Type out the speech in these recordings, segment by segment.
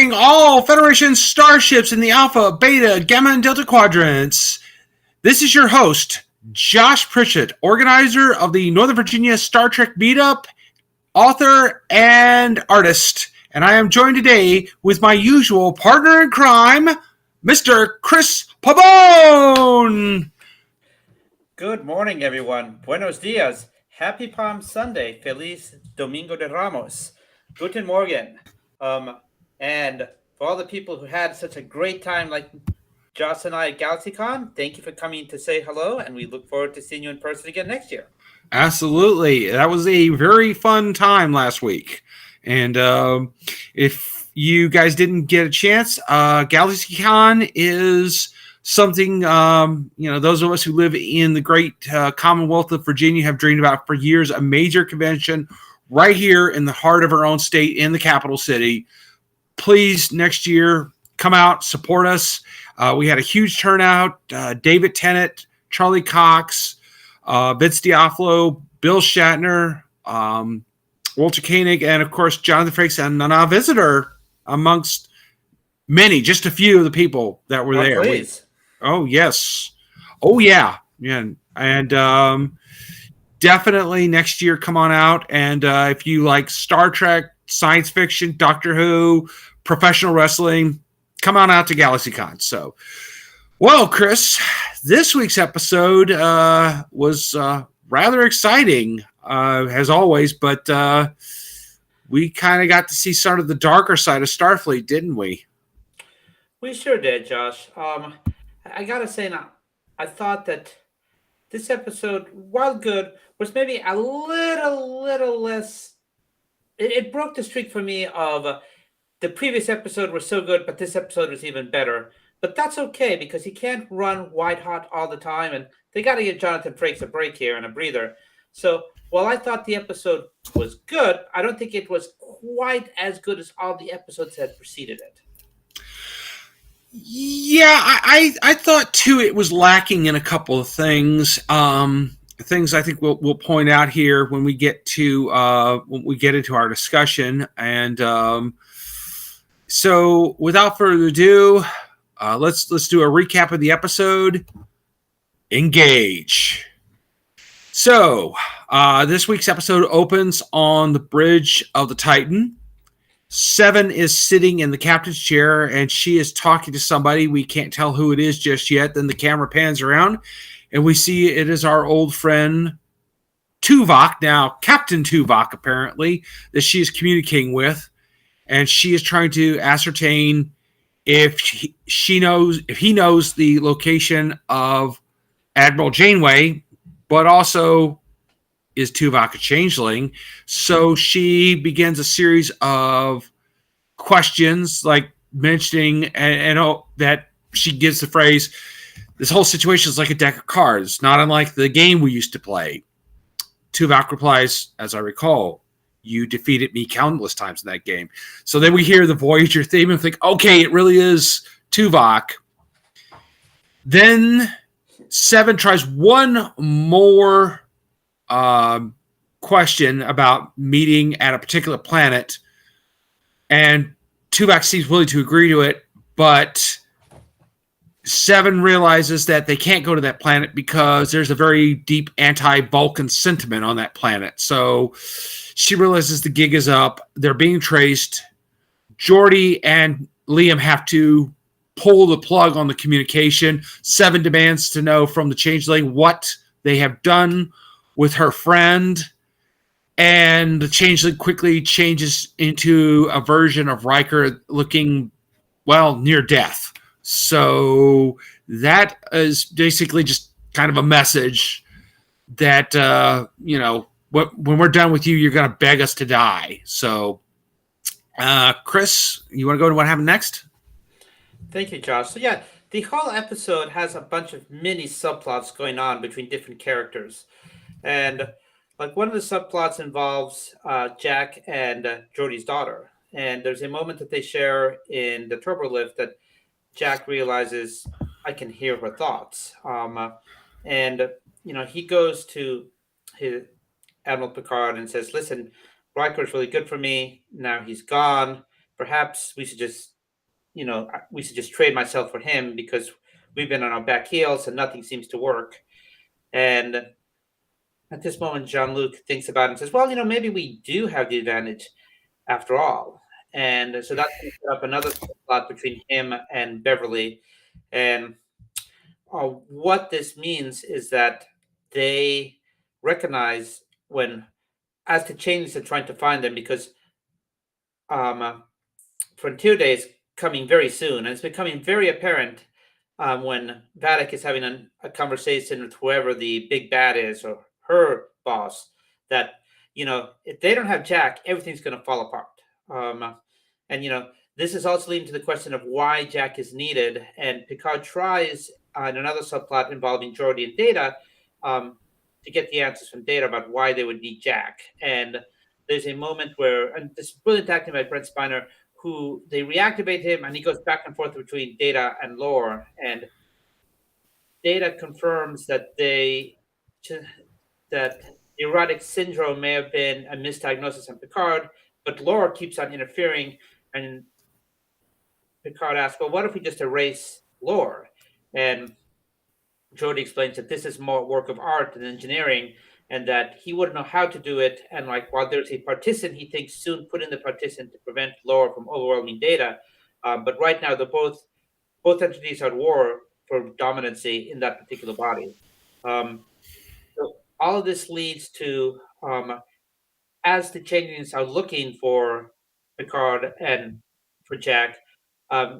Reporting all Federation starships in the Alpha, Beta, Gamma, and Delta quadrants. This is your host, Josh Pritchett, organizer of the Northern Virginia Star Trek Meetup, author, and artist. And I am joined today with my usual partner in crime, Mr. Chris Pabon. Good morning, everyone. Buenos dias. Happy Palm Sunday. Feliz Domingo de Ramos. Guten Morgen. And for all the people who had such a great time like Josh and I at GalaxyCon, thank you for coming to say hello, and we look forward to seeing you in person again next year. Absolutely. That was a very fun time last week. And if you guys didn't get a chance, GalaxyCon is something, those of us who live in the great Commonwealth of Virginia have dreamed about for years, a major convention right here in the heart of our own state in the capital city. Please, next year, come out, support us. We had a huge turnout. David Tennant, Charlie Cox, Vince D'Onofrio, Bill Shatner, Walter Koenig, and, of course, Jonathan Frakes and Nana Visitor, amongst many, just a few of the people that were there. Please. Oh, yes. Oh, yeah. And definitely next year, come on out. And if you like Star Trek, science fiction, Doctor Who, professional wrestling, come on out to GalaxyCon. So, well, Chris, this week's episode was rather exciting, as always, but we kind of got to see sort of the darker side of Starfleet, didn't we? We sure did, Josh. I gotta say now, I thought that this episode, while good, was maybe a little less. It broke the streak for me of the previous episode was so good, but this episode was even better. But that's okay because he can't run white hot all the time, and they got to give Jonathan Frakes a break here and a breather. So while I thought the episode was good, I don't think it was quite as good as all the episodes that preceded it. Yeah, I thought too it was lacking in a couple of things. Things I think we'll point out here when we get into our discussion. And so, without further ado, let's do a recap of the episode. Engage. So, this week's episode opens on the bridge of the Titan. Seven is sitting in the captain's chair, and she is talking to somebody. We can't tell who it is just yet. Then the camera pans around, and we see it is our old friend Tuvok, now Captain Tuvok, apparently, that she is communicating with. And she is trying to ascertain if he knows the location of Admiral Janeway, but also is Tuvok a changeling? So she begins a series of questions, like mentioning and that she gives the phrase, "This whole situation is like a deck of cards, not unlike the game we used to play." Tuvok replies, "As I recall, you defeated me countless times in that game." So then we hear the Voyager theme and think, okay, it really is Tuvok. Then Seven tries one more question about meeting at a particular planet, and Tuvok seems willing to agree to it, but Seven realizes that they can't go to that planet because there's a very deep anti-Vulcan sentiment on that planet. So she realizes the gig is up. They're being traced. Geordi and Liam have to pull the plug on the communication. Seven demands to know from the changeling what they have done with her friend. And the changeling quickly changes into a version of Riker looking, well, near death. So that is basically just kind of a message that, when we're done with you, you're going to beg us to die. So, Chris, you want to go to what happened next? Thank you, Josh. So yeah, the whole episode has a bunch of mini subplots going on between different characters. And like one of the subplots involves Jack and Geordi's daughter. And there's a moment that they share in the turbo lift that Jack realizes, I can hear her thoughts. He goes to his Admiral Picard and says, listen, Riker's really good for me. Now he's gone. Perhaps we should just we should just trade myself for him because we've been on our back heels and nothing seems to work. And at this moment, Jean-Luc thinks about it and says, well, maybe we do have the advantage after all. And so that's going to set up another plot between him and Beverly. And what this means is that they recognize when, as the changes are trying to find them, because Frontier Day is coming very soon, and it's becoming very apparent when Vadek is having a conversation with whoever the big bad is or her boss, that if they don't have Jack, everything's going to fall apart. And this is also leading to the question of why Jack is needed. And Picard tries in another subplot involving Geordi and Data to get the answers from Data about why they would need Jack. And there's a moment where, and this brilliant acting by Brent Spiner, who they reactivate him and he goes back and forth between Data and Lore. And Data confirms that that erotic syndrome may have been a misdiagnosis on Picard, but Lore keeps on interfering. And Picard asks, well, what if we just erase Lore? And Geordi explains that this is more work of art than engineering, and that he wouldn't know how to do it. And while there's a partition, he thinks soon put in the partition to prevent Lore from overwhelming Data. But right now, both entities are at war for dominancy in that particular body. So all of this leads to, as the changelings are looking for Picard and for Jack,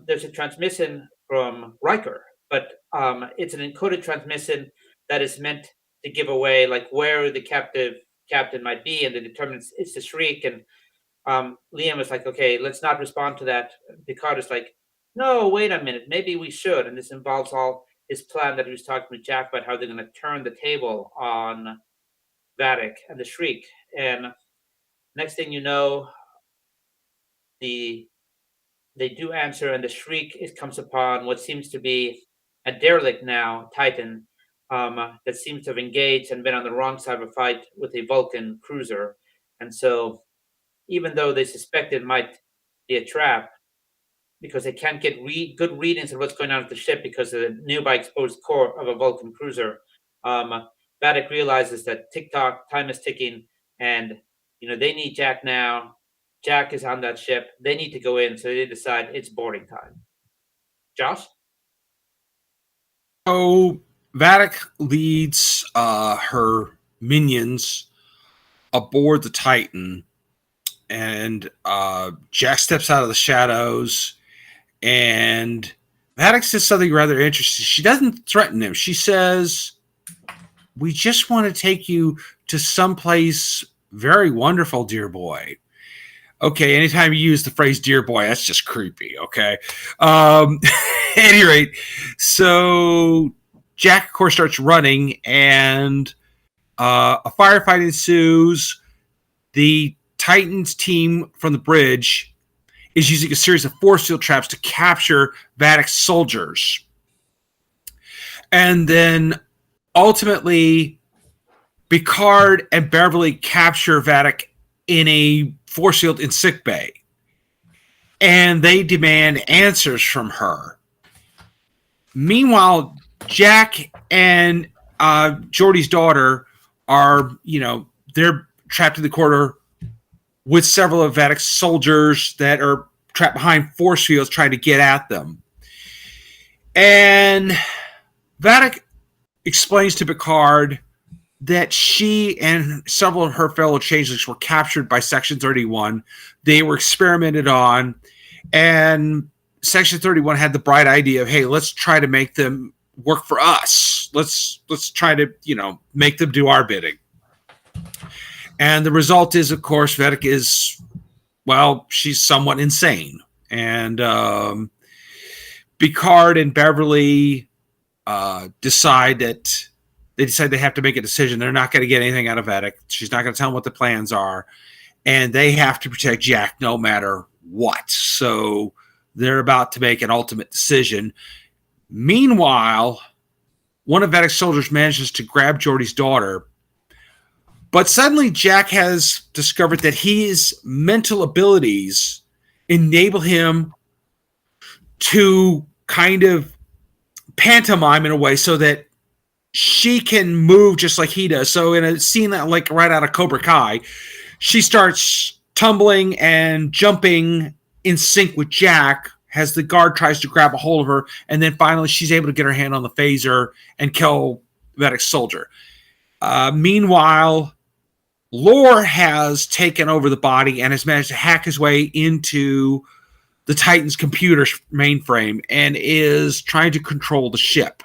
there's a transmission from Riker, but it's an encoded transmission that is meant to give away where the captain might be, and it determines it's the Shriek. And Liam is like, okay, let's not respond to that. Picard is like, no, wait a minute, maybe we should. And this involves all his plan that he was talking with Jack about how they're going to turn the table on Vadek and the Shriek. And next thing you know, they do answer, and the Shriek comes upon what seems to be a derelict now Titan that seems to have engaged and been on the wrong side of a fight with a Vulcan cruiser. And so, even though they suspect it might be a trap, because they can't get good readings of what's going on with the ship because of the nearby exposed core of a Vulcan cruiser, Vadek realizes that time is ticking, and they need Jack now. Jack is on that ship. They need to go in, so they decide it's boarding time. Josh? So Vadek leads her minions aboard the Titan, and Jack steps out of the shadows, and Vadek says something rather interesting. She doesn't threaten him. She says, we just want to take you to someplace very wonderful, dear boy. Okay, anytime you use the phrase dear boy, that's just creepy, okay? At any rate, so Jack, of course, starts running, and a firefight ensues. The Titans team from the bridge is using a series of force field traps to capture Vadek's soldiers. And then ultimately, Picard and Beverly capture Vadek in a force field in sickbay. And they demand answers from her. Meanwhile, Jack and Geordi's daughter are, they're trapped in the corridor with several of Vadek's soldiers that are trapped behind force fields trying to get at them. And Vadek explains to Picard that she and several of her fellow changelings were captured by Section 31. They were experimented on, and Section 31 had the bright idea of, hey, let's try to make them work for us. Let's try to, make them do our bidding. And the result is, of course, Vadek is, she's somewhat insane. And Picard and Beverly decide they have to make a decision. They're not going to get anything out of Vadek. She's not going to tell them what the plans are. And they have to protect Jack no matter what. So they're about to make an ultimate decision. Meanwhile, one of Vadek's soldiers manages to grab Geordi's daughter. But suddenly Jack has discovered that his mental abilities enable him to kind of pantomime in a way so that she can move just like he does. So in a scene that like right out of Cobra Kai, she starts tumbling and jumping in sync with Jack as the guard tries to grab a hold of her, and then finally she's able to get her hand on the phaser and kill Vedek's soldier. Meanwhile, Lore has taken over the body and has managed to hack his way into the Titan's computer mainframe and is trying to control the ship.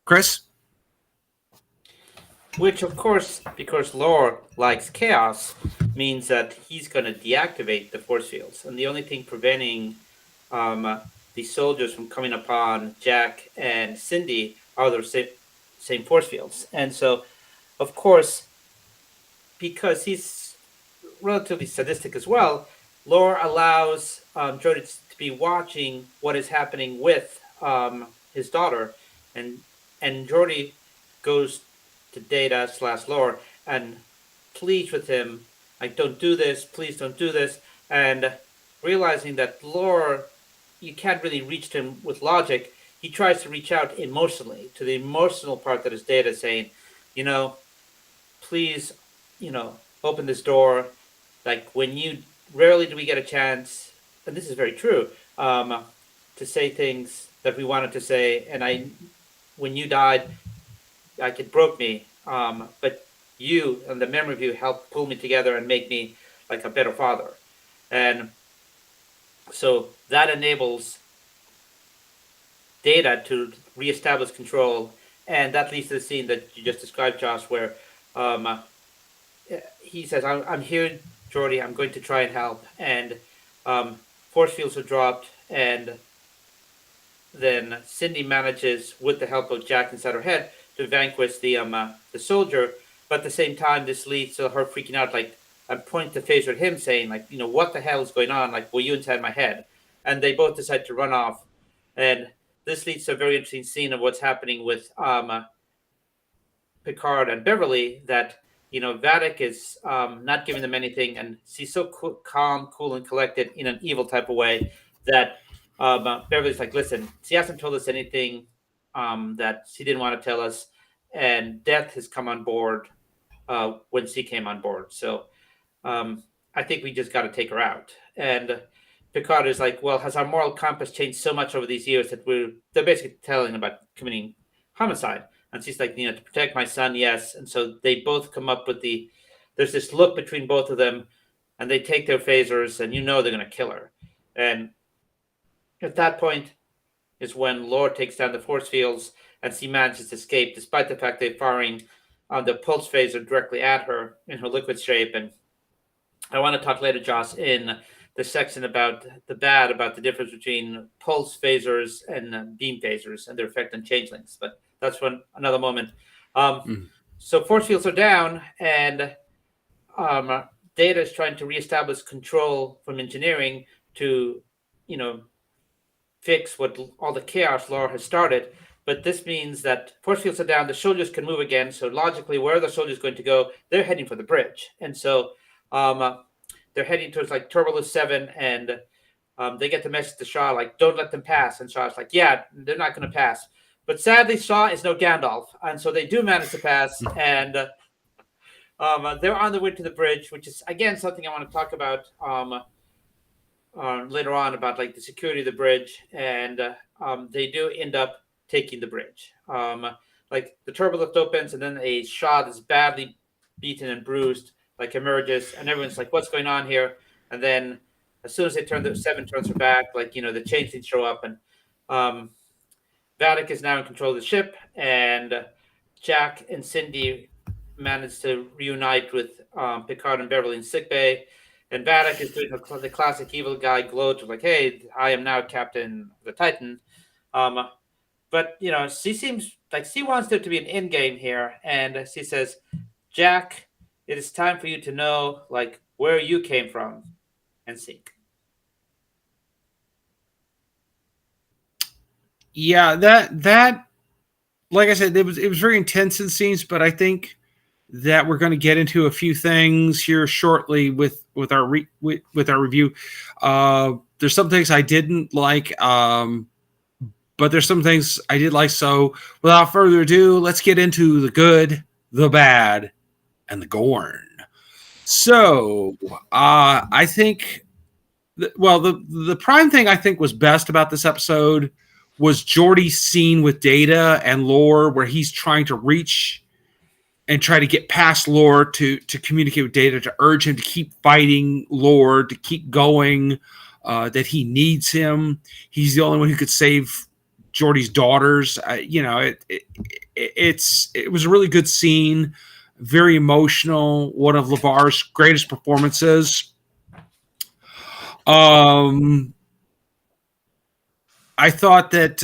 Chris? Which, of course, because Lore likes chaos, means that he's going to deactivate the force fields. And the only thing preventing the soldiers from coming upon Jack and Cindy are those same force fields. And so, of course, because he's relatively sadistic as well, Lore allows Jody to be watching what is happening with his daughter. And Jody goes to Data / Lore and pleads with him, like, don't do this, please don't do this. And realizing that Lore, you can't really reach him with logic, he tries to reach out emotionally to the emotional part that is Data, saying, please, open this door. Like, rarely do we get a chance, and this is very true, to say things that we wanted to say. And when you died, like, it broke me. But you and the memory of you helped pull me together and make me like a better father. And so that enables Data to reestablish control. And that leads to the scene that you just described, Josh, where he says, I'm here, Jordy, I'm going to try and help. And force fields are dropped, and then Cindy manages, with the help of Jack inside her head, to vanquish the soldier. But at the same time, this leads to her freaking out, like, and point the phaser at him, saying, like, what the hell is going on? Like, were you inside my head? And they both decide to run off. And this leads to a very interesting scene of what's happening with Picard and Beverly, that, Vadek is not giving them anything, and she's so calm, cool, and collected in an evil type of way that Beverly's like, listen, she hasn't told us anything that she didn't want to tell us, and death has come on board when she came on board. So I think we just got to take her out. And Picard is like, well, has our moral compass changed so much over these years that they're basically telling about committing homicide? And she's like, to protect my son, yes. And so they both come up with there's this look between both of them, and they take their phasers, and they're going to kill her. And at that point is when Lore takes down the force fields, and she manages to escape, despite the fact they're firing the pulse phaser directly at her in her liquid shape. And I want to talk later, Josh, in the section about the difference between pulse phasers and beam phasers and their effect on changelings. But that's another moment. So force fields are down, and Data is trying to reestablish control from engineering to, fix what all the chaos Lore has started. But this means that force fields are down, the soldiers can move again. So logically, where are the soldiers going to go? They're heading for the bridge. And so they're heading towards like Turbulus 7, and they get the message to Shaw, like, don't let them pass. And Shaw's like, yeah, they're not going to pass. But sadly, Shaw is no Gandalf. And so they do manage to pass. And they're on the way to the bridge, which is, again, something I want to talk about later on, about like the security of the bridge. And they do end up taking the bridge. Like, the turbolift opens, and then a Shaw that's badly beaten and bruised like emerges, and everyone's like, what's going on here? And then as soon as they turn, the 7 turns her back, like, the changelings show up, and Vadek is now in control of the ship, and Jack and Cindy manage to reunite with Picard and Beverly in sickbay, and Vadek is doing the classic evil guy gloat of like, hey, I am now captain of the Titan. But, she seems like she wants there to be an end game here, and she says, Jack, it is time for you to know, like, where you came from and seek. Yeah, that like I said, it was very intense in scenes, but I think that we're going to get into a few things here shortly with our review. There's some things I didn't like, but there's some things I did like. So without further ado, let's get into the good, the bad, and the Gorn. So I think, the prime thing I think was best about this episode was Geordi's scene with Data and Lore, where he's trying to reach and try to get past Lore to communicate with Data, to urge him to keep fighting Lore, to keep going, that he needs him. He's the only one who could save Geordi's daughters. It was a really good scene, very emotional. One of LeVar's greatest performances. I thought that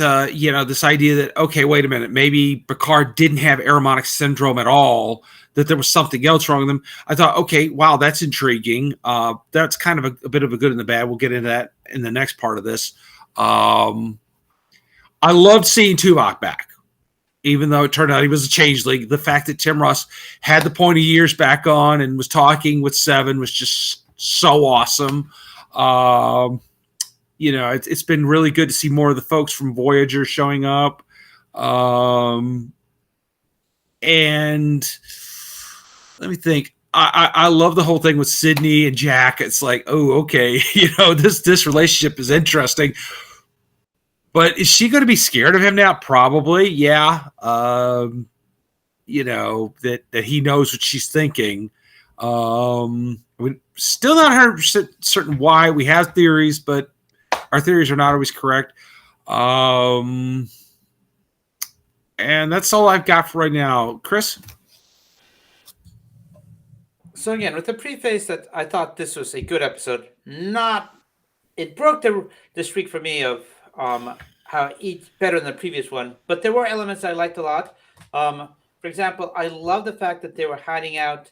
this idea that, okay, wait a minute, maybe Picard didn't have Aramonic syndrome at all, that there was something else wrong with him. I thought, okay, wow, that's intriguing. That's kind of a bit of a good and the bad. We'll get into that in the next part of this. I loved seeing Tuvok back, even though it turned out he was a changeling. The fact that Tim Russ had the pointy ears back on and was talking with Seven was just so awesome. It's been really good to see more of the folks from Voyager showing up. And let me think. I love the whole thing with Sydney and Jack. It's like, oh, okay, this relationship is interesting. But is she going to be scared of him now? Probably, yeah. That he knows what she's thinking. We're still not 100% certain why. We have theories, but our theories are not always correct. And that's all I've got for right now. Chris? So again, with the preface that I thought this was a good episode, it broke the streak for me of how each better than the previous one, but there were elements I liked a lot. For example, I love the fact that they were hiding out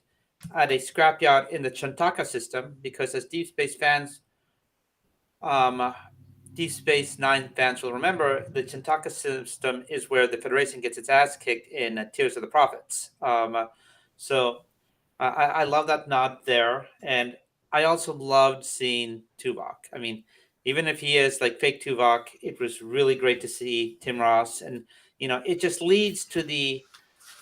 at a scrapyard in the Chantaka system, because as Deep Space fans, Deep Space Nine fans will remember, the Chantaka system is where the Federation gets its ass kicked in Tears of the Prophets. So I love that nod there, and I also loved seeing Tuvok. I mean, even if he is like fake Tuvok, it was really great to see Tim Ross, and it just leads to the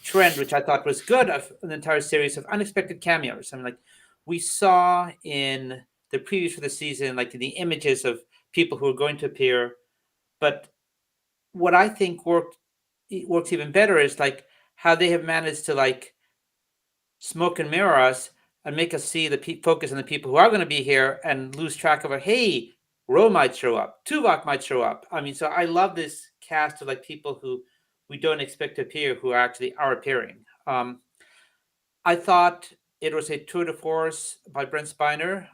trend, which I thought was good, of an entire series of unexpected cameos. I mean, like we saw in the previews for the season, like the images of people who are going to appear, but what I think works even better is like how they have managed to like smoke and mirror us and make us see the focus on the people who are going to be here and lose track of it. Hey, Ro might show up, Tuvok might show up. I mean, so I love this cast of like people who we don't expect to appear who actually are appearing. I thought it was a tour de force by Brent Spiner,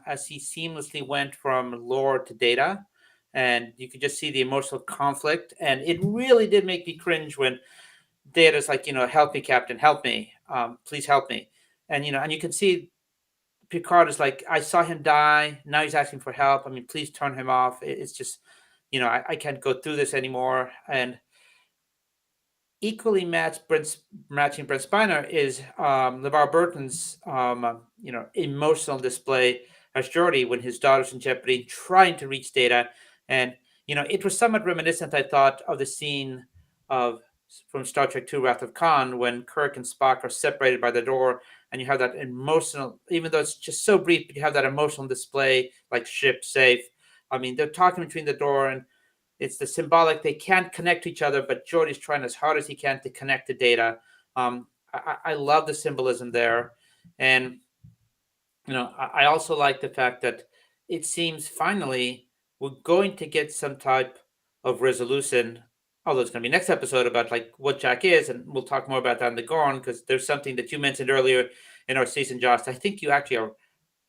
as he seamlessly went from Lore to Data, and you could just see the emotional conflict, and it really did make me cringe when Data's like, help me, Captain, help me, please help me, and and you can see Picard is like, I saw him die, now he's asking for help. I mean, please turn him off. It's just, I can't go through this anymore. And equally matching Brent Spiner is LeVar Burton's emotional display as Geordi when his daughter's in jeopardy trying to reach Data. And it was somewhat reminiscent, I thought, of the scene of from Star Trek II Wrath of Khan, when Kirk and Spock are separated by the door, and you have that emotional, even though it's just so brief, but you have that emotional display like ship safe. I mean, they're talking between the door, and it's the symbolic. They can't connect to each other, but Geordi's trying as hard as he can to connect to Data. I love the symbolism there, and I also like the fact that it seems finally we're going to get some type of resolution. Although it's going to be next episode about like what Jack is, and we'll talk more about that in the Gorn, because there's something that you mentioned earlier in our season, Josh. I think you actually are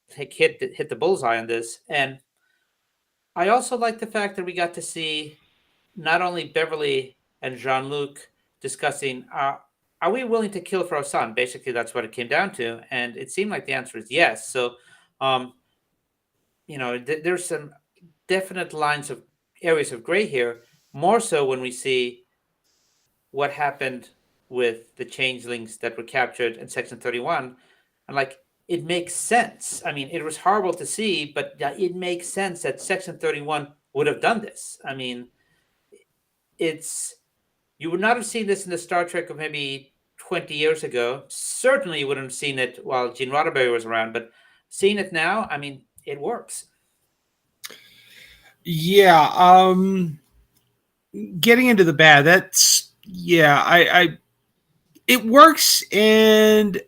hit the bullseye on this, and I also like the fact that we got to see not only Beverly and Jean Luc discussing, are we willing to kill for our son? Basically, that's what it came down to, and it seemed like the answer is yes. So, um, there's some definite lines of areas of gray here. More so when we see what happened with the changelings that were captured in Section 31, and like it makes sense. I mean, it was horrible to see, but it makes sense that Section 31 would have done this. I mean, it's you would not have seen this in the Star Trek of maybe 20 years ago. Certainly, you wouldn't have seen it while Gene Roddenberry was around, but seeing it now, I mean, it works. Yeah. Getting into the bad, that's yeah, I it works. And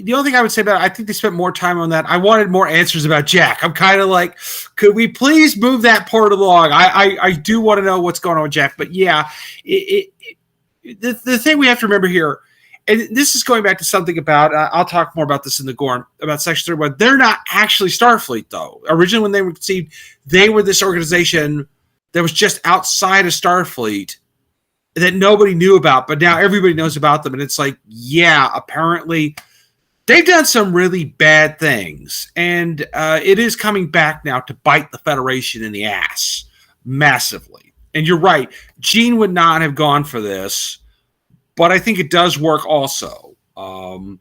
the only thing I would say about it, I think they spent more time on that. I wanted more answers about Jack. I'm kind of like, could we please move that part along? I do want to know what's going on with Jack. But yeah, the thing we have to remember here, and this is going back to something about, I'll talk more about this in the Gorn, about Section 31. They're not actually Starfleet, though. Originally, when they were conceived, they were this organization that was just outside of Starfleet that nobody knew about, but now everybody knows about them. And it's like, yeah, apparently they've done some really bad things. And it is coming back now to bite the Federation in the ass massively. And you're right. Gene would not have gone for this, but I think it does work also. The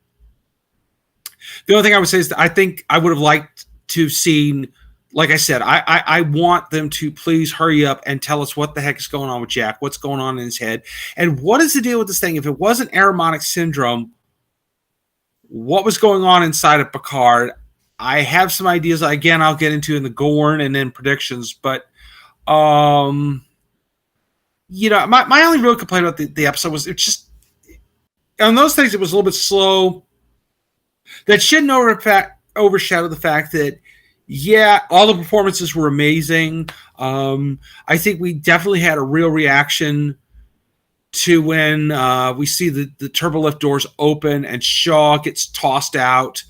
only thing I would say is that I think I would have liked to have seen, like I said, I want them to please hurry up and tell us what the heck is going on with Jack, what's going on in his head, and what is the deal with this thing. If it wasn't Aromatic syndrome, what was going on inside of Picard? I have some ideas. Again, I'll get into in the Gorn and then predictions, but my only real complaint about the episode was it just on those things it was a little bit slow. That shouldn't overshadow the fact that, yeah, all the performances were amazing. I think we definitely had a real reaction to when we see the turbolift doors open and Shaw gets tossed out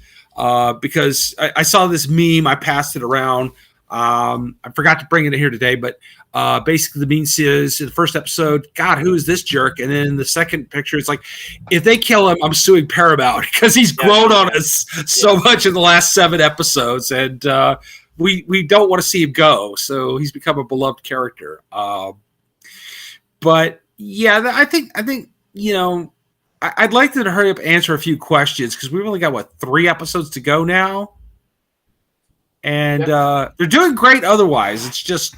because I saw this meme. I passed it around. I forgot to bring it in here today, but basically the meme says in the first episode, God, who is this jerk? And then in the second picture, it's like, if they kill him, I'm suing Paramount because he's grown on us so much in the last 7 episodes. And we don't want to see him go. So he's become a beloved character. But yeah, I think I'd like them to hurry up and answer a few questions because we've only got 3 episodes to go now. And they're doing great otherwise. It's just,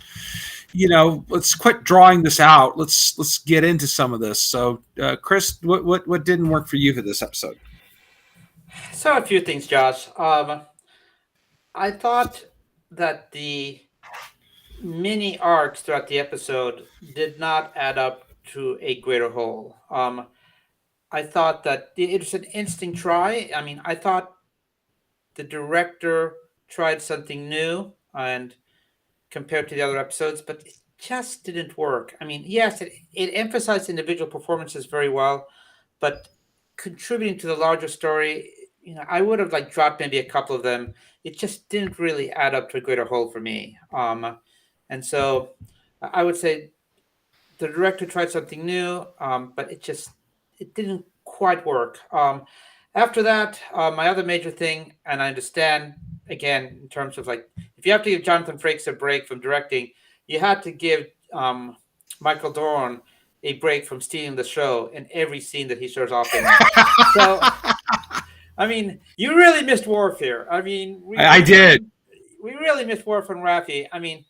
let's quit drawing this out. Let's get into some of this. So, Chris, what didn't work for you for this episode? So a few things, Josh. I thought that the mini arcs throughout the episode did not add up to a greater whole. I thought that it was an interesting try. I mean, I thought the director tried something new and compared to the other episodes, but it just didn't work. I mean, yes, it emphasized individual performances very well, but contributing to the larger story, I would have dropped maybe a couple of them. It just didn't really add up to a greater whole for me. And so I would say the director tried something new, but it didn't quite work. After that, my other major thing, and I understand again in terms of if you have to give Jonathan Frakes a break from directing, you had to give Michael Dorn a break from stealing the show in every scene that he shows off in. So, I mean, you really missed Worf here. I mean, I did. We really missed Worf and Raffi. I mean,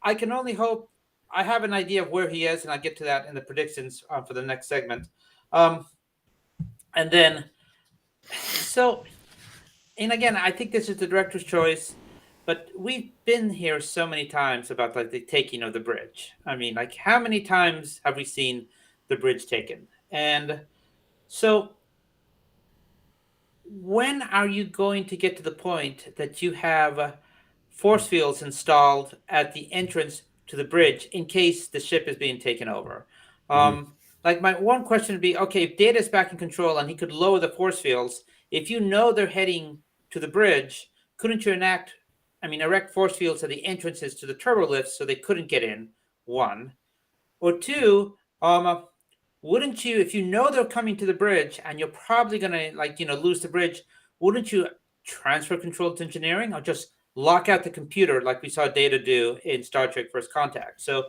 I can only hope. I have an idea of where he is, and I'll get to that in the predictions for the next segment. And then, and again, I think this is the director's choice, but we've been here so many times about the taking of the bridge. I mean, how many times have we seen the bridge taken? And so when are you going to get to the point that you have force fields installed at the entrance to the bridge in case the ship is being taken over? My one question would be, okay, if Data's back in control and he could lower the force fields, if you know they're heading to the bridge, couldn't you erect force fields at the entrances to the turbo lifts so they couldn't get in? 1. Or 2, wouldn't you, if you know they're coming to the bridge and you're probably going to lose the bridge, wouldn't you transfer control to engineering or just lock out the computer like we saw Data do in Star Trek First Contact? So,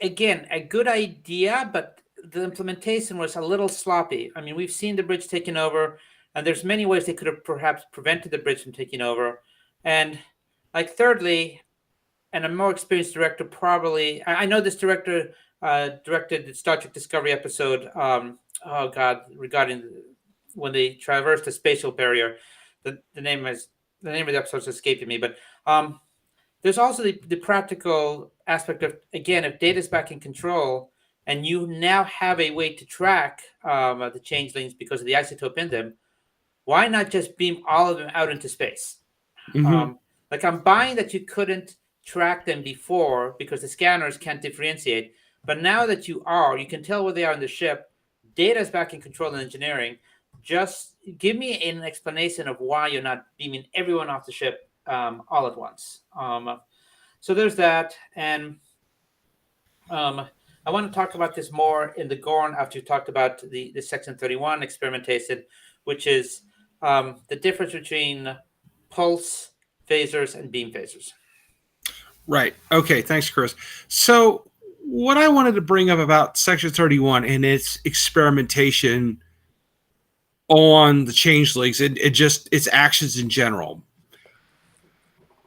again, a good idea, but the implementation was a little sloppy. I mean, we've seen the bridge taken over. and there's many ways they could have perhaps prevented the bridge from taking over. And like thirdly, and a more experienced director probably. I know this director directed the Star Trek Discovery episode. Oh God, regarding when they traversed the spatial barrier. The name is the name of the episode is escaping me, but um, there's also the practical aspect of, again, if Data's back in control and you now have a way to track the changelings because of the isotope in them, why not just beam all of them out into space? Mm-hmm. Like, I'm buying that you couldn't track them before because the scanners can't differentiate, but now that you can tell where they are in the ship. Data's back in control in engineering. Just give me an explanation of why you're not beaming everyone off the ship all at once. So there's that, and um, I want to talk about this more in the Gorn after you talked about the Section 31 experimentation, which is the difference between pulse phasers and beam phasers. Right. Okay. Thanks, Chris. So, what I wanted to bring up about Section 31 and its experimentation on the changelings and just its actions in general.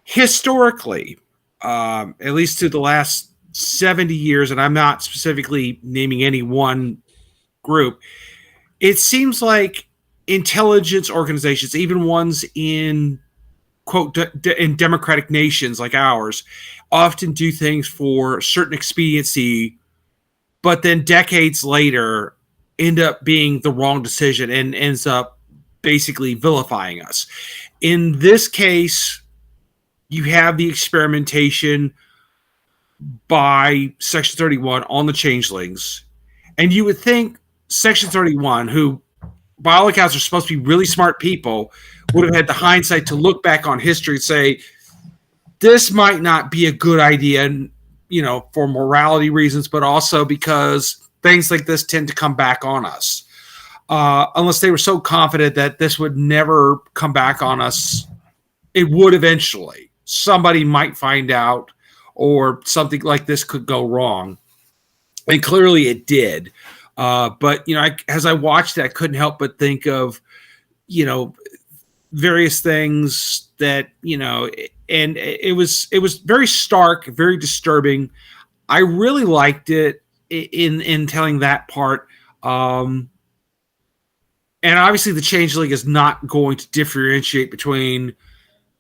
Historically, at least to the last 70 years, and I'm not specifically naming any one group, it seems like intelligence organizations, even ones in quote in democratic nations like ours, often do things for certain expediency, but then decades later end up being the wrong decision and ends up basically vilifying us. In this case, you have the experimentation by Section 31 on the changelings, and you would think Section 31, who by all accounts are supposed to be really smart people, would have had the hindsight to look back on history and say, this might not be a good idea, for morality reasons, but also because things like this tend to come back on us. Unless they were so confident that this would never come back on us, it would eventually. Somebody might find out, or something like this could go wrong. And clearly it did. But, as I watched it, I couldn't help but think of, various things that, and it was very stark, very disturbing. I really liked it in telling that part. And obviously the changeling is not going to differentiate between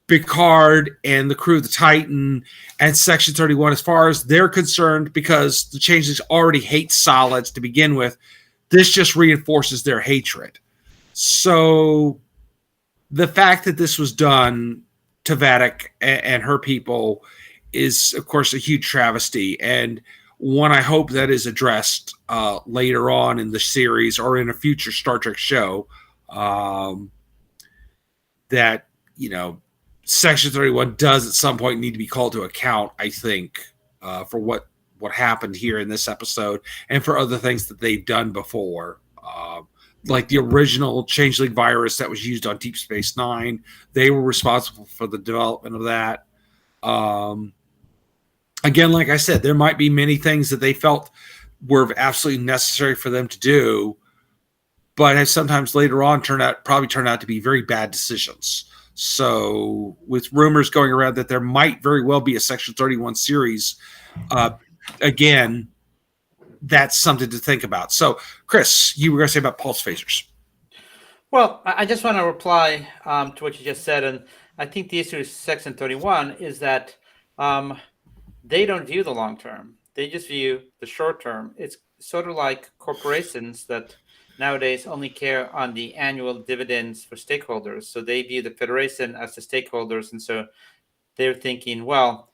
PICARD and the crew of the Titan and Section 31 as far as they're concerned, because the changelings already hate solids to begin with. This just reinforces their hatred. So the fact that this was done to Vatic and her people is, of course, a huge travesty, and one I hope that is addressed later on in the series or in a future Star Trek show. That, Section 31 does at some point need to be called to account, I think, for what happened here in this episode and for other things that they've done before. Like the original changeling virus that was used on Deep Space Nine. They were responsible for the development of that. Again, like I said, there might be many things that they felt were absolutely necessary for them to do, but have sometimes later on probably turned out to be very bad decisions. So with rumors going around that there might very well be a Section 31 series, again, that's something to think about. So, Chris, you were going to say about pulse phasers. Well, I just want to reply to what you just said, and I think the issue with Section 31 is that they don't view the long term; they just view the short term. It's sort of like corporations that nowadays only care on the annual dividends for stakeholders. So they view the Federation as the stakeholders, and so they're thinking, well,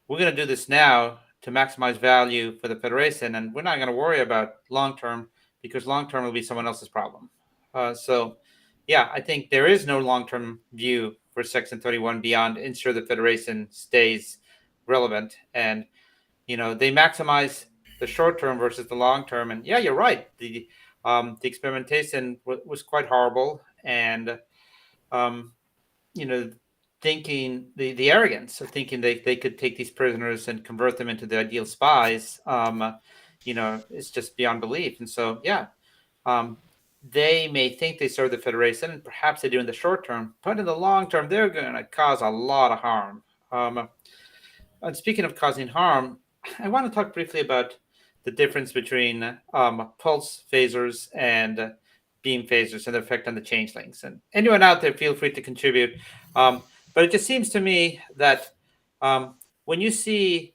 we're going to do this now to maximize value for the Federation, and we're not going to worry about long term because long term will be someone else's problem. Yeah, I think there is no long term view for Section 31 beyond ensure the Federation stays relevant, and they maximize the short term versus the long term. And yeah, you're right. The experimentation was quite horrible, and um, you know, thinking the arrogance of thinking they could take these prisoners and convert them into the ideal spies, it's just beyond belief. And so, yeah, um, they may think they serve the Federation, and perhaps they do in the short term, but in the long term, they're going to cause a lot of harm. And speaking of causing harm, I want to talk briefly about the difference between pulse phasers and beam phasers and their effect on the changelings. And anyone out there, feel free to contribute. Um, but it just seems to me that um, when you see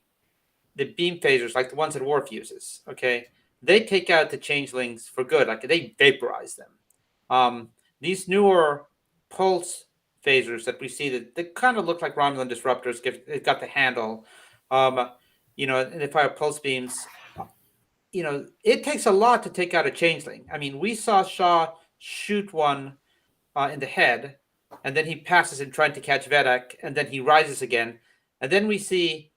the beam phasers, like the ones that Worf uses, okay, they take out the changelings for good, like they vaporize them. These newer pulse phasers that we see, that they kind of look like Romulan disruptors. They've got the handle, um, and they fire pulse beams. It takes a lot to take out a changeling. I mean, we saw Shaw shoot one in the head, and then he passes him trying to catch Vedek, and then he rises again, and then we see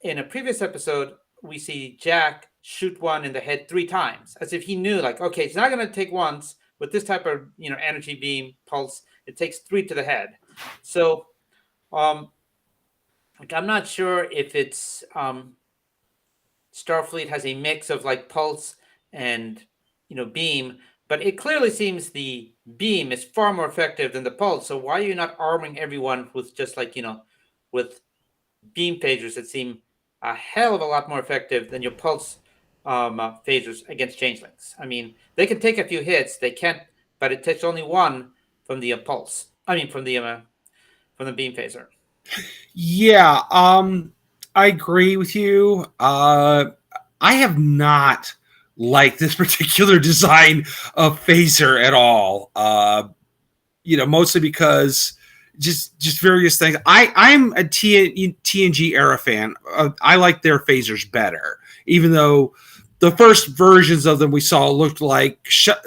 in a previous episode, we see Jack shoot one in the head 3 times, as if he knew, like, okay, it's not going to take once with this type of energy beam pulse. It takes 3 to the head. So, I'm not sure if it's Starfleet has a mix of like pulse and beam, but it clearly seems the beam is far more effective than the pulse. So why are you not arming everyone with just like with beam phasers that seem a hell of a lot more effective than your pulse phasers against changelings? I mean, they can take a few hits. They can't, but it takes only one from the pulse. I mean, from the beam phaser. Yeah, I agree with you. I have not liked this particular design of phaser at all. Mostly because just various things. I'm a TNG era fan. I like their phasers better, even though the first versions of them we saw looked like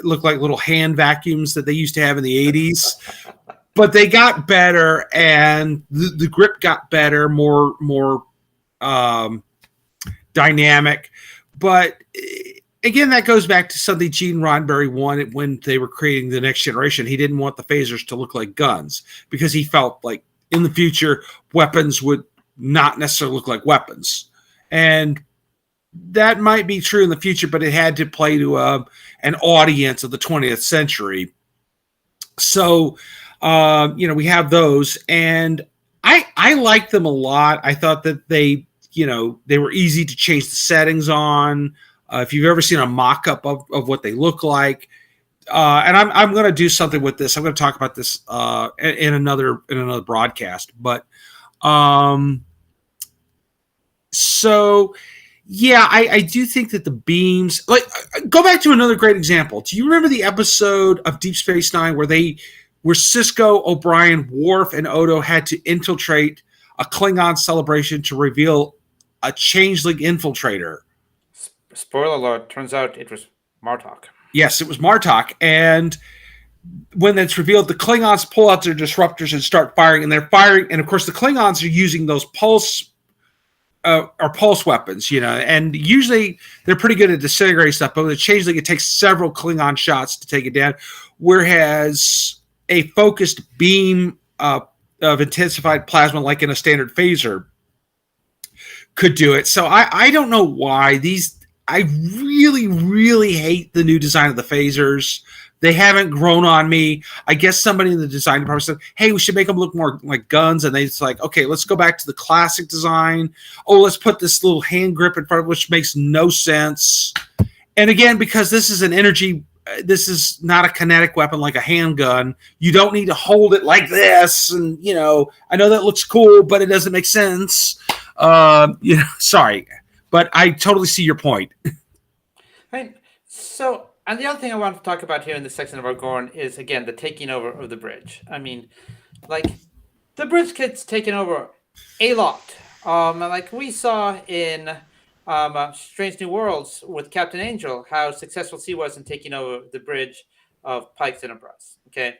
little hand vacuums that they used to have in the 80s. But they got better, and the grip got better, more dynamic. But again, that goes back to something Gene Roddenberry wanted when they were creating the next generation. He didn't want the phasers to look like guns because he felt like in the future weapons would not necessarily look like weapons. And that might be true in the future, but it had to play to an audience of the 20th century. So, we have those, and I liked them a lot. I thought that they were easy to change the settings on. If you've ever seen a mock-up of what they look like, and I'm going to do something with this. I'm going to talk about this in another broadcast. But so yeah, I do think that the beams, like, go back to another great example. Do you remember the episode of Deep Space Nine where Sisko, O'Brien, Worf, and Odo had to infiltrate a Klingon celebration to reveal a changeling infiltrator? Spoiler alert, turns out it was Martok. Yes, it was Martok. And when it's revealed, the Klingons pull out their disruptors and start firing, and they're firing. And of course, the Klingons are using those pulse weapons, and usually they're pretty good at disintegrating stuff, but with a changeling, it takes several Klingon shots to take it down. Whereas a focused beam of intensified plasma, like in a standard phaser, could do it. So I don't know why I really, really hate the new design of the phasers. They haven't grown on me. I guess somebody in the design department said, hey, we should make them look more like guns. And it's like, okay, let's go back to the classic design. Oh, let's put this little hand grip in front of it, which makes no sense. And again, because this is this is not a kinetic weapon like a handgun. You don't need to hold it like this. And, I know that looks cool, but it doesn't make sense. Sorry, but I totally see your point. Right. So, and the other thing I want to talk about here in this section of our Gorn is, again, the taking over of the bridge. I mean, like, the bridge gets taken over a lot. Like we saw in Strange New Worlds with Captain Angel, how successful she was in taking over the bridge of Pike's Enterprise. Okay.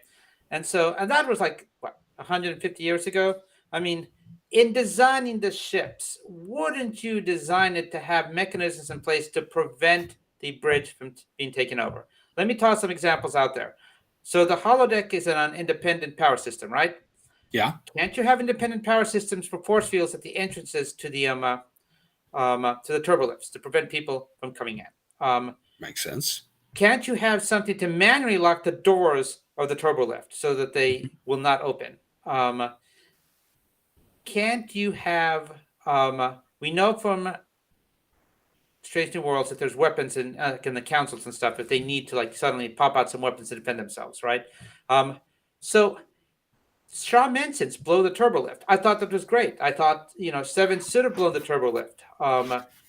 And that was like, 150 years ago? I mean, in designing the ships, wouldn't you design it to have mechanisms in place to prevent the bridge from being taken over? Let me toss some examples out there. So the holodeck is an independent power system, right? Yeah. Can't you have independent power systems for force fields at the entrances to the turbolifts to prevent people from coming in? Makes sense. can't you have something to manually lock the doors of the turbo lift so that they will not open? Can't you have? We know from Strange New Worlds that there's weapons in the councils and stuff if they need to like suddenly pop out some weapons to defend themselves, right? So Shaw mentions blow the turbo lift. I thought that was great. I thought Seven should have blown the turbo lift.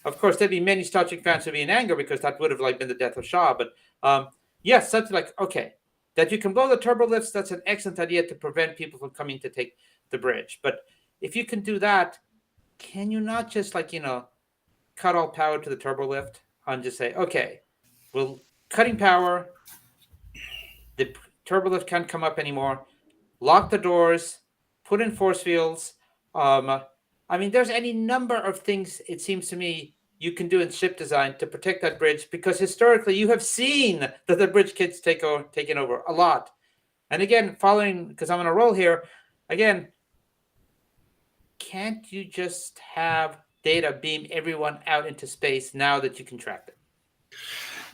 Of course, there'd be many Star Trek fans who'd be in anger because that would have like been the death of Shaw. But yes, something like okay, that you can blow the turbo lifts. That's an excellent idea to prevent people from coming to take the bridge. But if you can do that, can you not just cut all power to the turbo lift and just say okay, we're cutting power. The turbo lift can't come up anymore. Lock the doors, put in force fields. I mean, there's any number of things, it seems to me, you can do in ship design to protect that bridge because historically you have seen that the bridge kids taken over a lot. And again, following, because I'm on a roll here, again, can't you just have Data beam everyone out into space now that you can track them?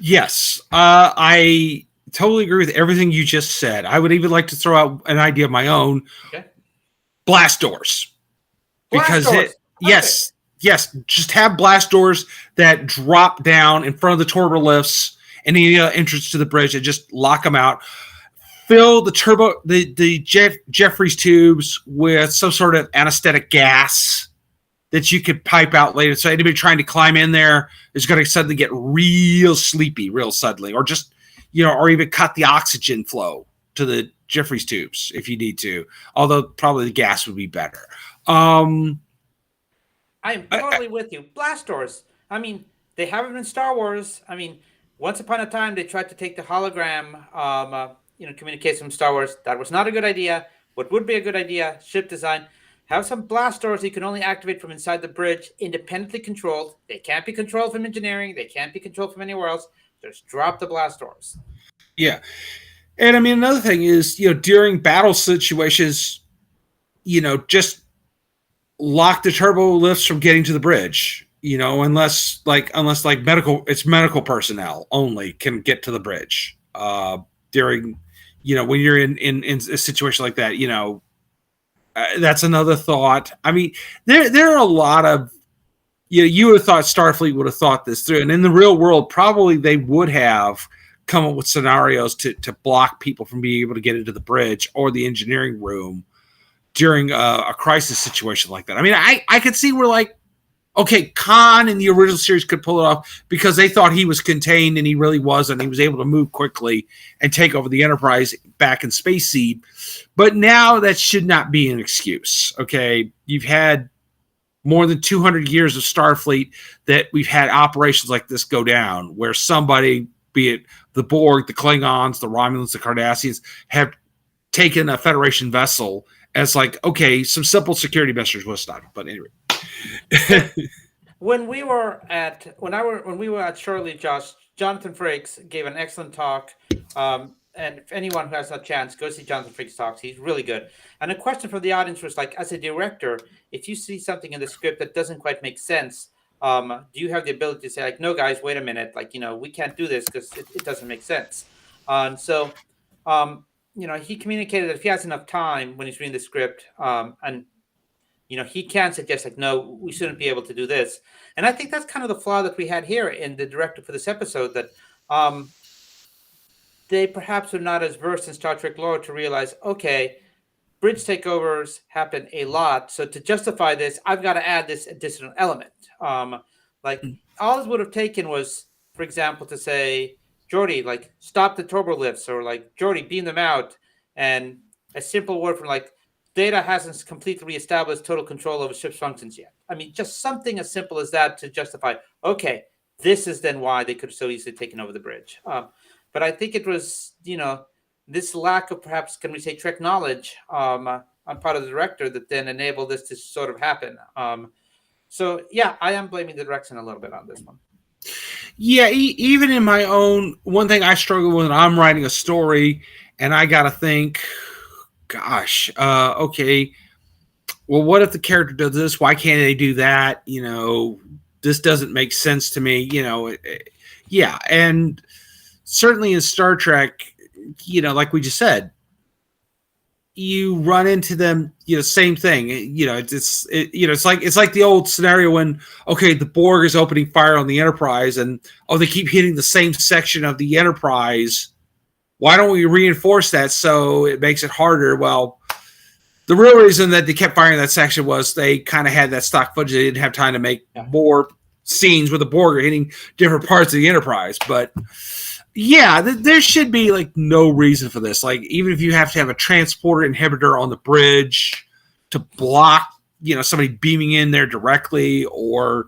Yes. I totally agree with everything you just said. I would even like to throw out an idea of my own. Okay. Blast doors. Blast doors. Yes, just have blast doors that drop down in front of the turbo lifts and the entrance to the bridge and just lock them out. Fill the Jeffries tubes with some sort of anesthetic gas that you could pipe out later. So anybody trying to climb in there is going to suddenly get real sleepy, real suddenly, or just, or even cut the oxygen flow to the Jeffries tubes if you need to. Although probably the gas would be better. I am totally with you. Blast doors. I mean, they have them in Star Wars. I mean, once upon a time, they tried to take the hologram, communication from Star Wars. That was not a good idea. What would be a good idea? Ship design. Have some blast doors you can only activate from inside the bridge, independently controlled. They can't be controlled from engineering. They can't be controlled from anywhere else. Just drop the blast doors. Yeah. And I mean, another thing is, during battle situations, just lock the turbo lifts from getting to the bridge, unless medical personnel only can get to the bridge during, when you're in a situation like that, that's another thought. I mean, there are a lot of, you would have thought Starfleet would have thought this through. And in the real world, probably they would have come up with scenarios to block people from being able to get into the bridge or the engineering room during a crisis situation like that. I mean, I could see where okay, Khan in the original series could pull it off because they thought he was contained and he really wasn't. He was able to move quickly and take over the Enterprise back in Space Seed. But now that should not be an excuse. Okay, you've had more than 200 years of Starfleet that we've had operations like this go down, where somebody, be it the Borg, the Klingons, the Romulans, the Cardassians, have taken a Federation vessel as okay, some simple security measures was done. But anyway. When we were at Shirley, Josh, Jonathan Frakes gave an excellent talk. And if anyone who has a chance, go see Jonathan Frakes talks. He's really good. And a question from the audience was as a director, if you see something in the script that doesn't quite make sense, do you have the ability to say no, guys, wait a minute, we can't do this because it doesn't make sense. And so, he communicated that if he has enough time when he's reading the script, and he can suggest no, we shouldn't be able to do this. And I think that's kind of the flaw that we had here in the director for this episode, that they perhaps are not as versed in Star Trek lore to realize, okay, bridge takeovers happen a lot. So to justify this, I've got to add this additional element. All it would have taken was, for example, to say, Geordi, stop the turbo lifts, or Geordi, beam them out. And a simple word from Data hasn't completely reestablished total control over ship's functions yet. I mean, just something as simple as that to justify, okay, this is then why they could have so easily taken over the bridge. But I think it was, this lack of perhaps, can we say, Trek knowledge on part of the director that then enabled this to sort of happen. So, yeah, I am blaming the direction a little bit on this one. Yeah, even in my own, one thing I struggle with when I'm writing a story and I got to think, gosh, okay, well, what if the character does this? Why can't they do that? This doesn't make sense to me, yeah. And certainly in Star Trek, like we just said, you run into them, same thing. It's like the old scenario when, okay, the Borg is opening fire on the Enterprise and, they keep hitting the same section of the Enterprise. Why don't we reinforce that so it makes it harder? Well, the real reason that they kept firing that section was they kind of had that stock footage. They didn't have time to make more scenes with the Borg hitting different parts of the Enterprise. But yeah, there should be like no reason for this. Like, even if you have to have a transporter inhibitor on the bridge to block, somebody beaming in there directly, or,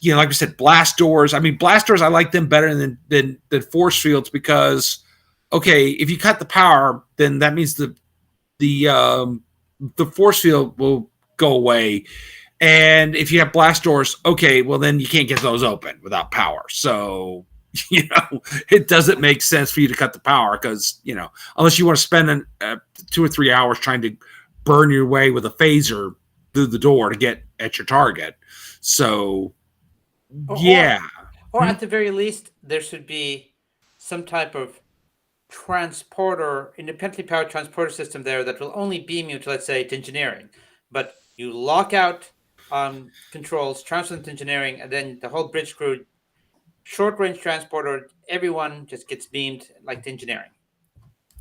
like we said, blast doors. I mean, blast doors, I like them better than force fields because, okay, if you cut the power, then that means the force field will go away. And if you have blast doors, okay, well, then you can't get those open without power. So, it doesn't make sense for you to cut the power because, unless you want to spend 2 or 3 hours trying to burn your way with a phaser through the door to get at your target. So, yeah. Or at the very least, there should be some type of transporter, independently powered transporter system there that will only beam you to, let's say, to engineering. But you lock out controls, transfer them to engineering, and then the whole bridge crew, short-range transporter, everyone just gets beamed like to engineering.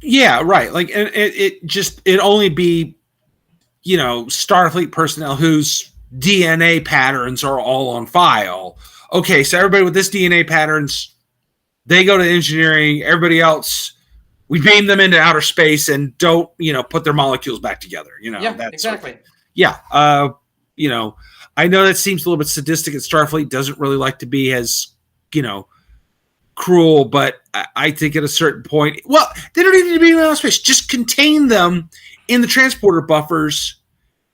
Yeah, right. Like, it only be, Starfleet personnel whose DNA patterns are all on file. Okay, so everybody with this DNA patterns, they go to engineering. Everybody else, we beam them into outer space and don't, put their molecules back together. Yeah, exactly. Yeah. I know that seems a little bit sadistic, and Starfleet doesn't really like to be as, cruel, but I think at a certain point, well, they don't even need to be in outer space. Just contain them in the transporter buffers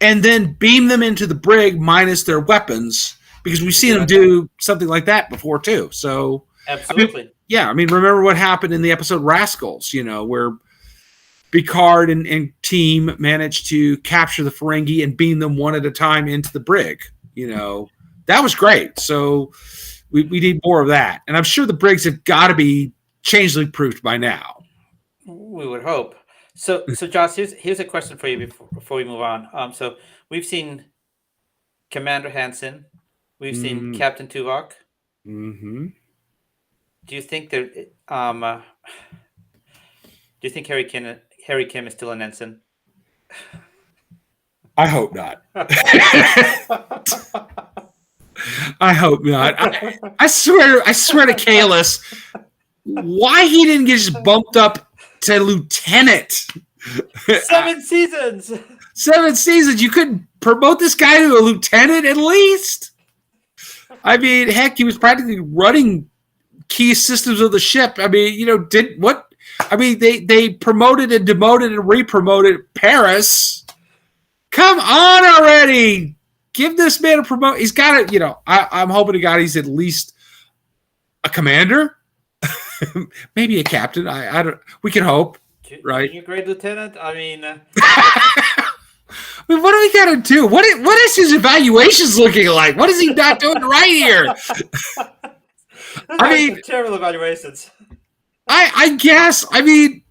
and then beam them into the brig minus their weapons, because we've seen them do something like that before too. So absolutely. I mean, remember what happened in the episode Rascals, where PICARD and team managed to capture the Ferengi and beam them one at a time into the brig. That was great. So we need more of that. And I'm sure the brigs have got to be changeling proofed by now. We would hope. So Josh, here's a question for you before we move on. So we've seen Commander Hansen. We've seen Captain Tuvok. Mm-hmm. Do you think that do you think Harry Kim is still an ensign? I hope not. I hope not. I swear to Kalis, why he didn't get just bumped up to lieutenant? 7 seasons. 7 seasons. You couldn't promote this guy to a lieutenant at least? I mean, heck, he was practically running key systems of the ship. I mean, did what? I mean, they promoted and demoted and re-promoted Paris. Come on already. Give this man a promote. He's got to, I'm hoping to God he's at least a commander, maybe a captain. I don't. We can hope, right? Being a great lieutenant. I mean, what do we got to do? What is his evaluations looking like? What is he not doing right here? I mean, terrible evaluations. I guess. I mean,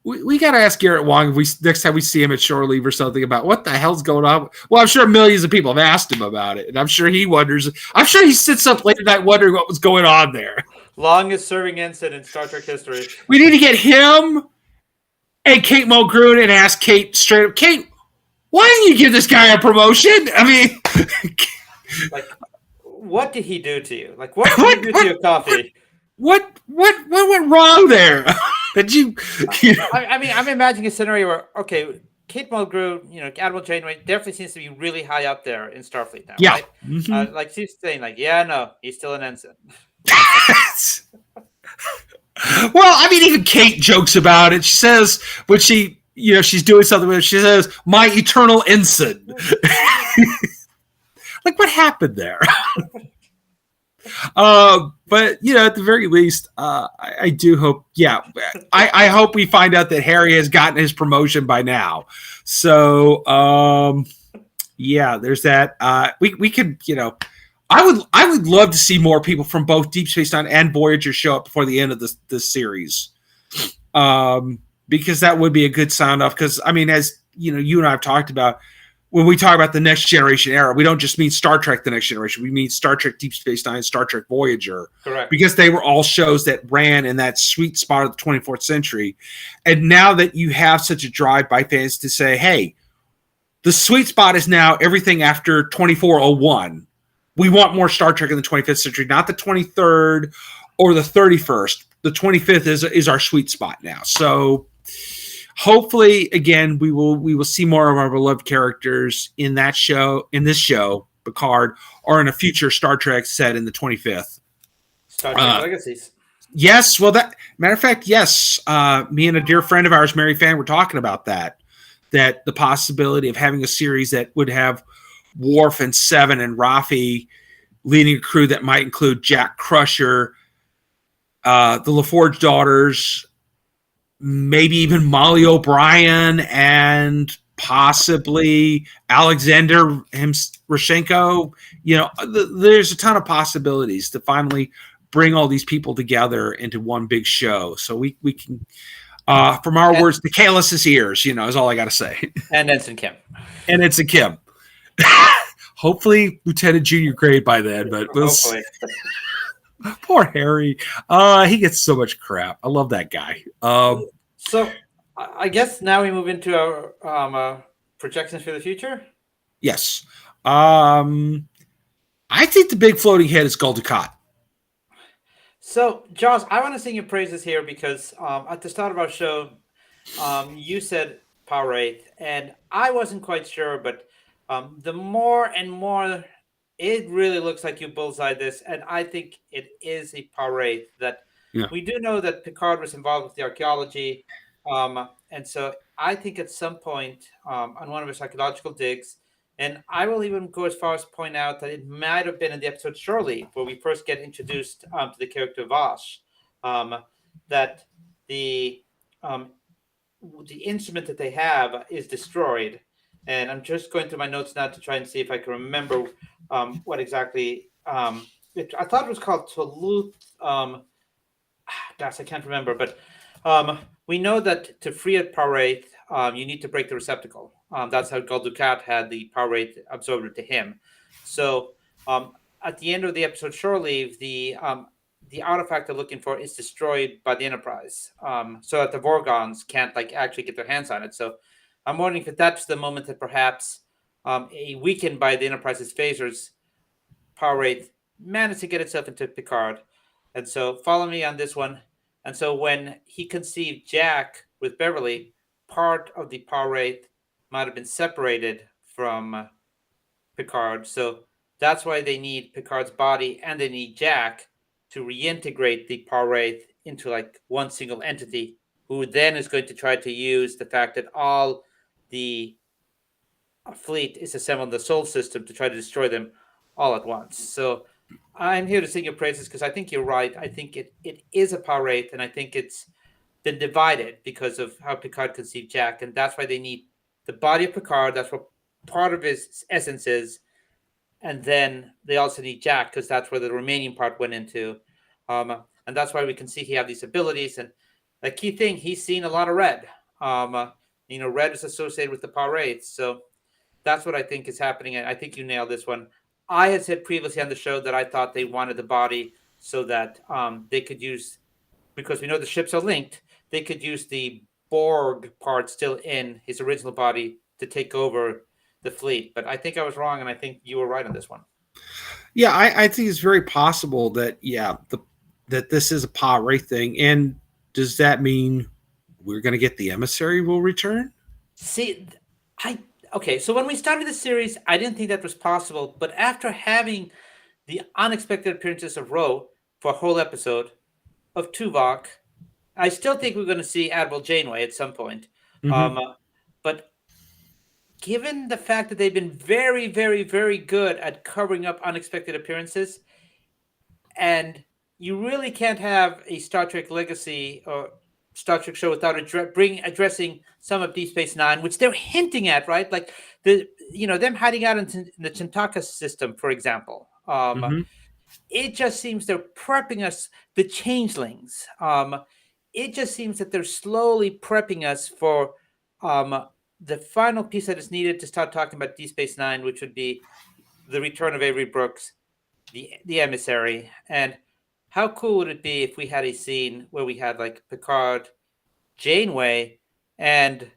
we got to ask Garrett Wong if next time we see him at shore leave or something about what the hell's going on. Well, I'm sure millions of people have asked him about it, and I'm sure he wonders. I'm sure he sits up late at night wondering what was going on there. Longest serving ensign in Star Trek history. We need to get him and Kate Mulgrew and ask Kate straight up, Kate, why didn't you give this guy a promotion? I mean, like, what did he do to you? Like, what did he do to your coffee? What went wrong there? Did you? I mean, I'm imagining a scenario where, okay, Kate Mulgrew, Admiral Janeway definitely seems to be really high up there in Starfleet now. Yeah. Right? Mm-hmm. Like she's saying, like, yeah, no, he's still an ensign. Well, I mean, even Kate jokes about it. She says when she's doing something with it, she says, "My eternal ensign." Like, what happened there? But at the very least, I do hope. Yeah, I hope we find out that Harry has gotten his promotion by now. So, yeah, there's that. We could, I would love to see more people from both Deep Space Nine and Voyager show up before the end of this series, because that would be a good sound off. Because I mean, as you know, you and I have talked about, when we talk about the Next Generation era, we don't just mean Star Trek: The Next Generation. We mean Star Trek: Deep Space Nine, Star Trek: Voyager. Correct. Because they were all shows that ran in that sweet spot of the 24th century. And now that you have such a drive by fans to say, hey, the sweet spot is now everything after 2401. We want more Star Trek in the 25th century, not the 23rd or the 31st. The 25th is our sweet spot now. So hopefully, again, we will see more of our beloved characters in this show, Picard, or in a future Star Trek set in the 25th. Star Trek Legacies. Yes, well, that matter of fact, yes. Me and a dear friend of ours, Mary Fan, were talking about that the possibility of having a series that would have Worf and Seven and Rafi leading a crew that might include Jack Crusher, the LaForge daughters, maybe even Molly O'Brien, and possibly Alexander Rashenko. You know, there's a ton of possibilities to finally bring all these people together into one big show. So we can, from our words to Kalis' ears, is all I got to say. And Ensign Kim. And Ensign Kim. Hopefully Lieutenant Junior grade by then, but hopefully. Poor Harry. He gets so much crap. I love that guy. So I guess now we move into our projections for the future. Yes. I think the big floating head is Gul Dukat. So, Josh, I want to sing your praises here because at the start of our show, you said Power 8, and I wasn't quite sure, but the more and more, it really looks like you bullseye this, and I think it is a Power 8. That we do know that Picard was involved with the archaeology, and so I think at some point on one of his archaeological digs, and I will even go as far as point out that it might have been in the episode Shore Leave, where we first get introduced to the character Vosh, that the instrument that they have is destroyed. And I'm just going through my notes now to try and see if I can remember what exactly. I thought it was called Toulouse. Gosh, I can't remember. But we know that to free a Power 8, you need to break the receptacle. That's how Gul Dukat had the Power 8 absorbed into him. So at the end of the episode Shore Leave, the artifact they're looking for is destroyed by the Enterprise, so that the Vorgons can't actually get their hands on it. So I'm wondering if that's the moment that perhaps weakened by the Enterprise's phasers, Power 8 managed to get itself into Picard. And so follow me on this one. And so when he conceived Jack with Beverly, part of the Power 8 might have been separated from Picard. So that's why they need Picard's body and they need Jack to reintegrate the Power 8 into one single entity, who then is going to try to use the fact that all the fleet is assembled in the Sol system to try to destroy them all at once. So I'm here to sing your praises because I think you're right. I think it is a Power 8, and I think it's been divided because of how Picard conceived Jack, and that's why they need the body of Picard. That's what part of his essence is, and then they also need Jack because that's where the remaining part went into, and that's why we can see he have these abilities. And the key thing, he's seen a lot of red. Red is associated with the Power 8, so that's what I think is happening. And I think you nailed this one. I had said previously on the show that I thought they wanted the body so that they could use, because we know the ships are linked, they could use the Borg part still in his original body to take over the fleet. But I think I was wrong, and I think you were right on this one. Yeah, I think it's very possible that, that this is a Power 8 thing. And does that mean we're going to get the emissary will return? See, okay, so when we started the series, I didn't think that was possible. But after having the unexpected appearances of Ro for a whole episode, of Tuvok, I still think we're going to see Admiral Janeway at some point. Mm-hmm. But given the fact that they've been very, very, very good at covering up unexpected appearances, and you really can't have a Star Trek Legacy or Star Trek show without addressing some of Deep Space Nine, which they're hinting at, right? Like them hiding out in the Chantaka system, for example. Hmm. It just seems they're prepping us, the changelings. It just seems that they're slowly prepping us for um, the final piece that is needed to start talking about D Space Nine, which would be the return of Avery Brooks, the emissary. And how cool would it be if we had a scene where we had like Picard, Janeway, and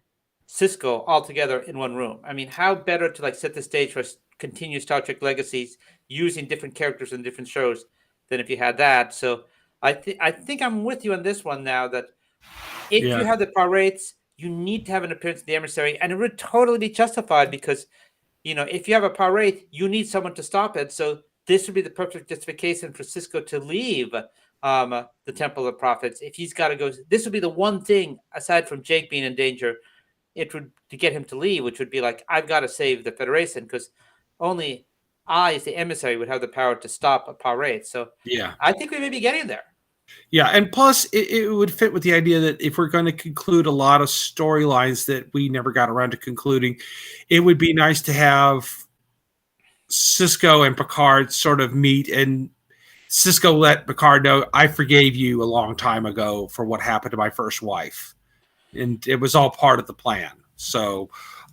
Cisco all together in one room? I mean, how better to like set the stage for continued Star Trek legacies using different characters in different shows than if you had that. So I think I'm with you on this one now that if you Yeah. have the pirates, you need to have an appearance of the emissary, and it would totally be justified because if you have a pirate, you need someone to stop it. So this would be the perfect justification for Cisco to leave the Temple of Prophets. If he's got to go, this would be the one thing aside from Jake being in danger. It would to get him to leave, which would be like, I've got to save the Federation because only I, as the emissary, would have the power to stop a pirate. So Yeah. I think we may be getting there. Yeah, and plus it would fit with the idea that if we're going to conclude a lot of storylines that we never got around to concluding, it would be nice to have Cisco and Picard sort of meet, and Cisco let Picard know, I forgave you a long time ago for what happened to my first wife. And it was all part of the plan. So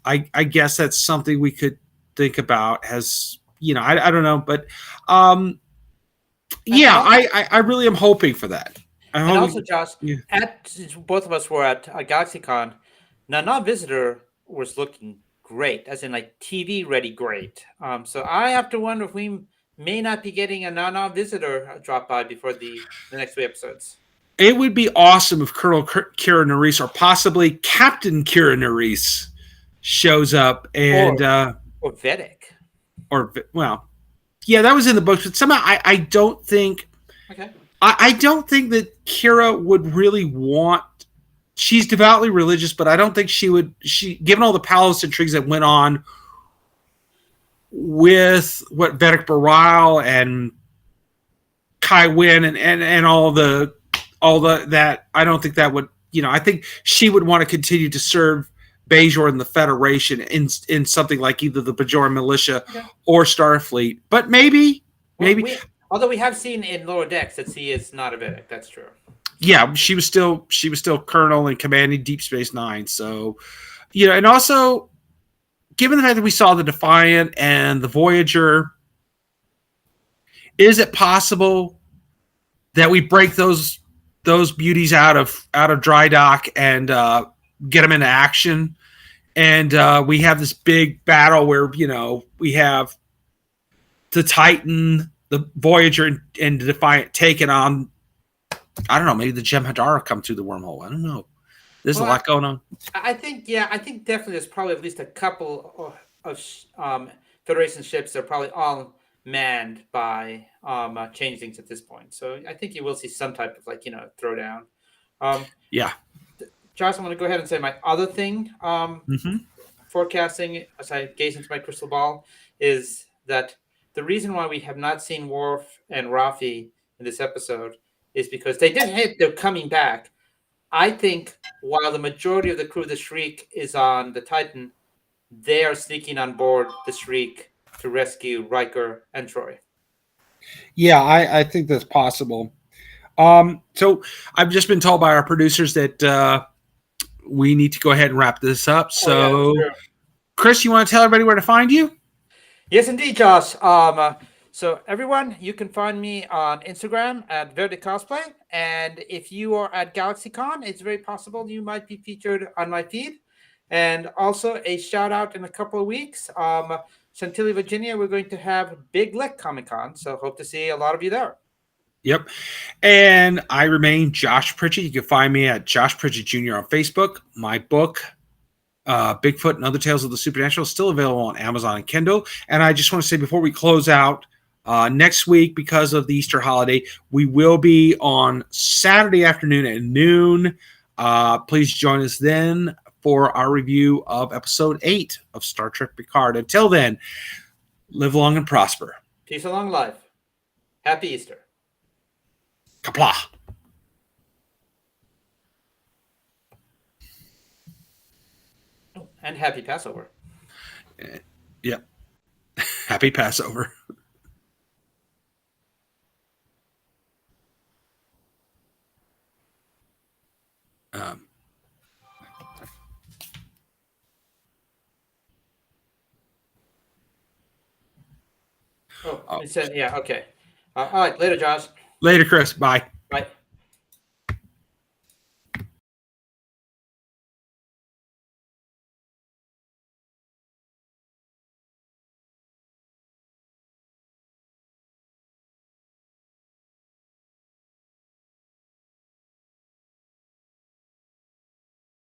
I guess that's something we could think about as, I don't know, but And yeah, also, I really am hoping for that. I'm And also, hoping. Josh, Yeah. since both of us were at GalaxyCon, Nana Visitor was looking great, as in like TV ready great. So I have to wonder if we may not be getting a Nana Visitor drop by before the next 3 episodes, It would be awesome if Colonel Kira Nerys or possibly Captain Kira Nerys shows up or and or Vedic. or well, yeah, that was in the books, but somehow I don't think Okay. I don't think that Kira would really want. She's devoutly religious, but I don't think she would. She, given all the palace intrigues that went on with what Vedic Baral and Kai Wynn and all the that, I don't think that would. I think she would want to continue to serve Bajor and the Federation in something like either the Bajoran militia Okay. or Starfleet. But maybe, Well, maybe, although we have seen in Lower Decks that he is not a Vedic. That's true. yeah, she was still colonel and commanding Deep Space Nine. So, and also given the fact that we saw the Defiant and the Voyager, is it possible that we break those beauties out of dry dock and get them into action? And we have this big battle where we have the Titan, the Voyager, and the Defiant taking on. I don't know. Maybe the Jem'Hadar come through the wormhole. I don't know. There's a Well, lot going on. I think definitely there's probably at least a couple of Federation ships that are probably all manned by changelings at this point. So I think you will see some type of throwdown. Um, Yeah. Josh, I'm going to go ahead and say my other thing Mm-hmm. forecasting as I gaze into my crystal ball is that the reason why we have not seen Worf and Rafi in this episode is because they did hit. They're coming back. I think while the majority of the crew of the Shriek is on the Titan, they are sneaking on board the Shriek to rescue Riker and Troy. Yeah, I think that's possible. So I've just been told by our producers that we need to go ahead and wrap this up. Oh yeah, that's So, true. Chris, you want to tell everybody where to find you? Yes, indeed, Josh. So everyone, you can find me on Instagram at Verde Cosplay, and if you are at GalaxyCon, it's very possible you might be featured on my feed. And also a shout out in a couple of weeks. Chantilly, Virginia, we're going to have Big Lick Comic Con, so hope to see a lot of you there. Yep. And I remain Josh Pritchett. You can find me at Josh Pritchett Jr. on Facebook. My book, Bigfoot and Other Tales of the Supernatural, is still available on Amazon and Kindle. And I just want to say before we close out, next week, because of the Easter holiday, we will be on Saturday afternoon at noon. Please join us then for our review of episode 8 of Star Trek Picard. Until then, live long and prosper. Peace along life. Happy Easter. Kapla. Oh, and happy Passover. Yep. Happy Passover. Oh, it said, yeah, okay. All right, later, Josh. Later, Chris. Bye. Bye.